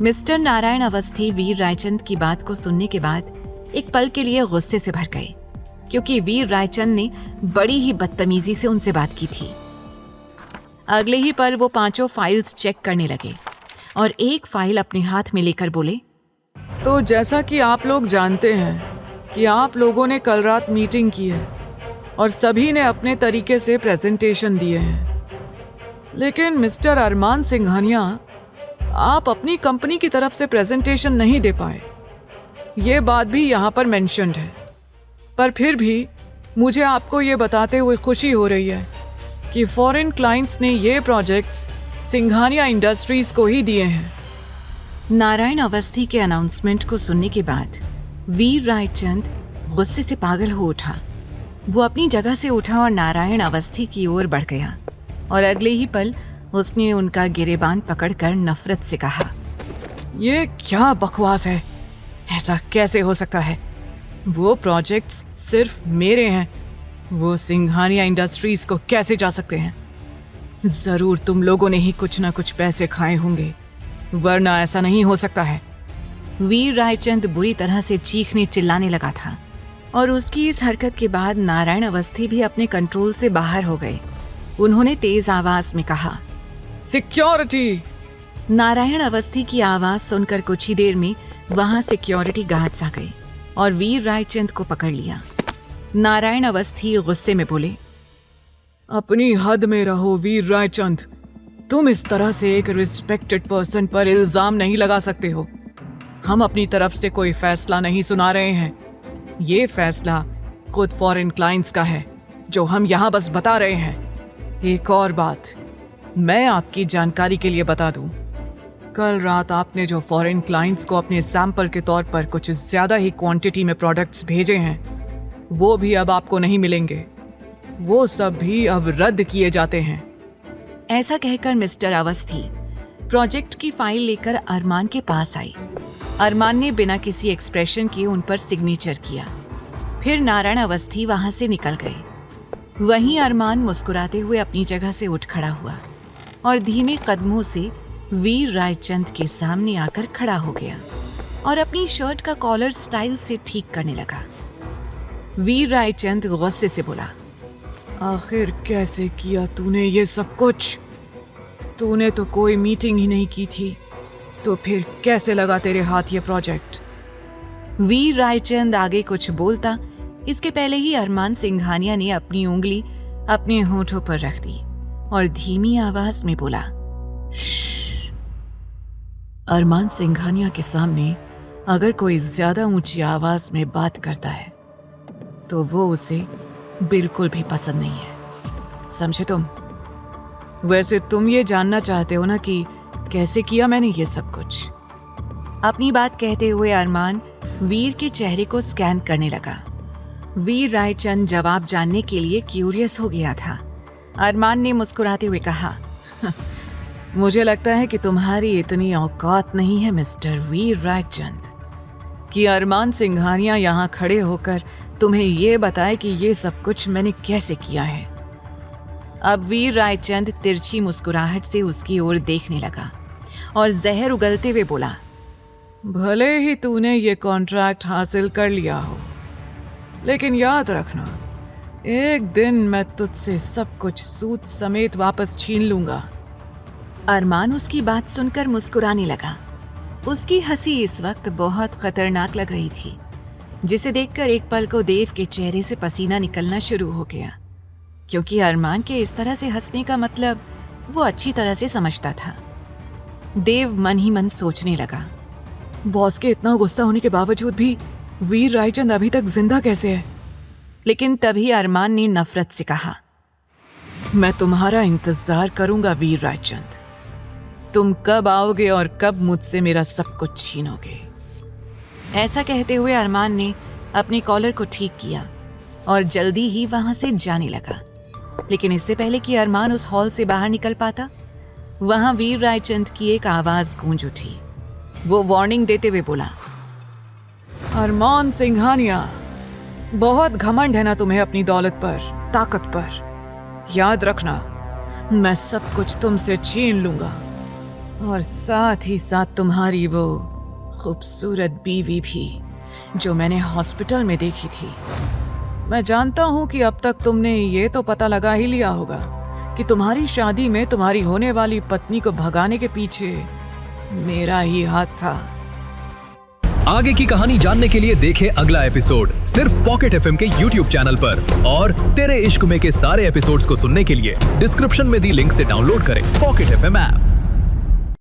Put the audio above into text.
Mister Narayan Awasthi वीर रायचंद की बात को सुनने के बाद एक पल के लिए गुस्से से भर गए, क्योंकि वीर रायचंद ने बड़ी ही बदतमीजी से उनसे बात की थी। अगले ही पल वो पांचों फाइल्स चेक करने लगे और एक फाइल अपने हाथ में लेकर बोले, तो जैसा कि आप लोग जानते हैं कि आप लोगों ने कल रात मीटिंग की है और सभी ने अपने तरीके से प्रेजेंटेशन दिए हैं, लेकिन मिस्टर अरमान सिंघानिया, आप अपनी कंपनी की तरफ से प्रेजेंटेशन नहीं दे पाए। ये बात भी यहाँ पर मेंशन्ड है, पर फिर भी मुझे आपको ये बताते हुए खुशी हो रही है कि फॉरेन क्लाइंट्स ने ये प्रोजेक्ट्स सिंघानिया इंडस्ट्रीज को ही दिए हैं। नारायण अवस्थी के अनाउंसमेंट को सुनने के बाद वीर रायचंद गुस्से से पागल हो उठा। वो अपनी जगह से उठा और नारायण अवस्थी की ओर बढ़ गया और अगले ही पल उसने उनका गिरेबान पकड़कर नफरत से कहा, ये क्या बकवास है? ऐसा कैसे हो सकता है? वो प्रोजेक्ट्स सिर्फ मेरे हैं, वो सिंघानिया इंडस्ट्रीज को कैसे जा सकते हैं? जरूर तुम लोगों ने ही कुछ ना कुछ पैसे खाए होंगे, वरना ऐसा नहीं हो सकता है। वीर रायचंद बुरी तरह से चीखने चिल्लाने लगा था और उसकी इस हरकत के बाद नारायण अवस्थी भी अपने कंट्रोल से बाहर हो गए। उन्होंने तेज आवाज में कहा, सिक्योरिटी! नारायण अवस्थी की आवाज सुनकर कुछ ही देर में वहां सिक्योरिटी गार्ड्स आ गए और वीर रायचंद को पकड़ लिया। नारायण अवस्थी गुस्से में बोले, अपनी हद में रहो वीर रायचंद, तुम इस तरह से एक रिस्पेक्टेड पर्सन पर इल्जाम नहीं लगा सकते हो। हम अपनी तरफ से कोई फैसला नहीं सुना रहे हैं, ये फैसला खुद फॉरेन क्लाइंट्स का है जो हम यहाँ बस बता रहे हैं। एक और बात मैं आपकी जानकारी के लिए बता दूं, कल रात आपने जो फॉरेन क्लाइंट्स को अपने सैंपल के तौर पर कुछ ज्यादा ही क्वांटिटी में प्रोडक्ट्स भेजे हैं, वो भी अब आपको नहीं मिलेंगे। वो सब भी अब रद्द किए जाते हैं। ऐसा कहकर मिस्टर अवस्थी प्रोजेक्ट की फाइल लेकर अरमान के पास आई। अरमान ने बिना किसी एक्सप्रेशन के उन पर सिग्नेचर किया। फिर नारायण अवस्थी वहां से निकल गए। वहीं अरमान मुस्कुराते हुए अपनी जगह से उठ खड़ा हुआ और धीमे कदमों से वीर रायचंद के सामने आकर खड़ा हो गया और अपनी शर्ट का कॉलर स्टाइल से ठीक करने लगा। वीर रायचंद गुस्से से बोला, आखिर कैसे किया तूने ये सब कुछ? तूने तो कोई मीटिंग ही नहीं की थी, तो फिर कैसे लगा तेरे हाथ ये प्रोजेक्ट? वीर रायचंद आगे कुछ बोलता इसके पहले ही अरमान सिंघानिया ने अपनी उंगली अपने होठों पर रख दी और धीमी आवाज में बोला, श्श। अरमान सिंघानिया के सामने अगर कोई ज्यादा ऊंची आवाज में बात करता है तो वो उसे बिल्कुल भी पसंद नहीं है, समझे तुम? वैसे तुम ये जानना चाहते हो ना कि कैसे किया मैंने ये सब कुछ? अपनी बात कहते हुए अरमान वीर के चेहरे को स्कैन करने लगा। वीर रायचंद जवाब जानने के लिए क्यूरियस हो गया था। अरमान ने मुस्कुराते हुए कहा, मुझे लगता है कि तुम्हारी इतनी औकात नहीं है मिस्टर वीर रायचंद कि अरमान सिंघानिया यहाँ खड़े होकर तुम्हें ये बताए कि ये सब कुछ मैंने कैसे किया है। अब वीर रायचंद तिरछी मुस्कुराहट से उसकी ओर देखने लगा और जहर उगलते हुए बोला, भले ही तूने ये कॉन्ट्रैक्ट हासिल कर लिया हो, लेकिन याद रखना, एक दिन मैं तुझसे सब कुछ सूद समेत वापस छीन लूंगा। अरमान उसकी बात सुनकर मुस्कुराने लगा। उसकी हंसी इस वक्त बहुत खतरनाक लग रही थी, जिसे देखकर एक पल को देव के चेहरे से पसीना निकलना शुरू हो गया, क्योंकि अरमान के इस तरह से हंसने का मतलब वो अच्छी तरह से समझता था। देव मन ही मन सोचने लगा, बॉस के इतना गुस्सा होने के बावजूद भी वीर रायचंद अभी तक जिंदा कैसे है? लेकिन तभी अरमान ने नफरत से कहा, मैं तुम्हारा इंतजार करूंगा वीर रायचंद। तुम कब आओगे और कब मुझसे मेरा सब कुछ छीनोगे? ऐसा कहते हुए अरमान ने अपने कॉलर को ठीक किया और जल्दी ही वहां से जाने लगा। लेकिन इससे पहले कि अरमान उस हॉल से बाहर निकल पाता, वहां वीर रायचंद की एक आवाज गूंज उठी। वो वार्निंग देते हुए बोला, अरमान सिंघानिया, बहुत घमंड है ना तुम्हें अपनी दौलत पर, ताकत पर। याद रखना, मैं सब कुछ तुमसे छीन लूंगा। और साथ ही साथ तुम्हारी वो खूबसूरत बीवी भी, जो मैंने हॉस्पिटल में देखी थी। मैं जानता हूँ कि अब तक तुमने ये तो पता लगा ही लिया होगा कि तुम्हारी शादी में तुम्हारी होने वाली पत्नी को भगाने के पीछे मेरा ही हाथ था। आगे की कहानी जानने के लिए देखें अगला एपिसोड सिर्फ पॉकेट एफएम के YouTube चैनल पर। और तेरे इश्क में के सारे एपिसोड्स को सुनने के लिए डिस्क्रिप्शन में दी लिंक से डाउनलोड करें पॉकेट एफएम ऐप।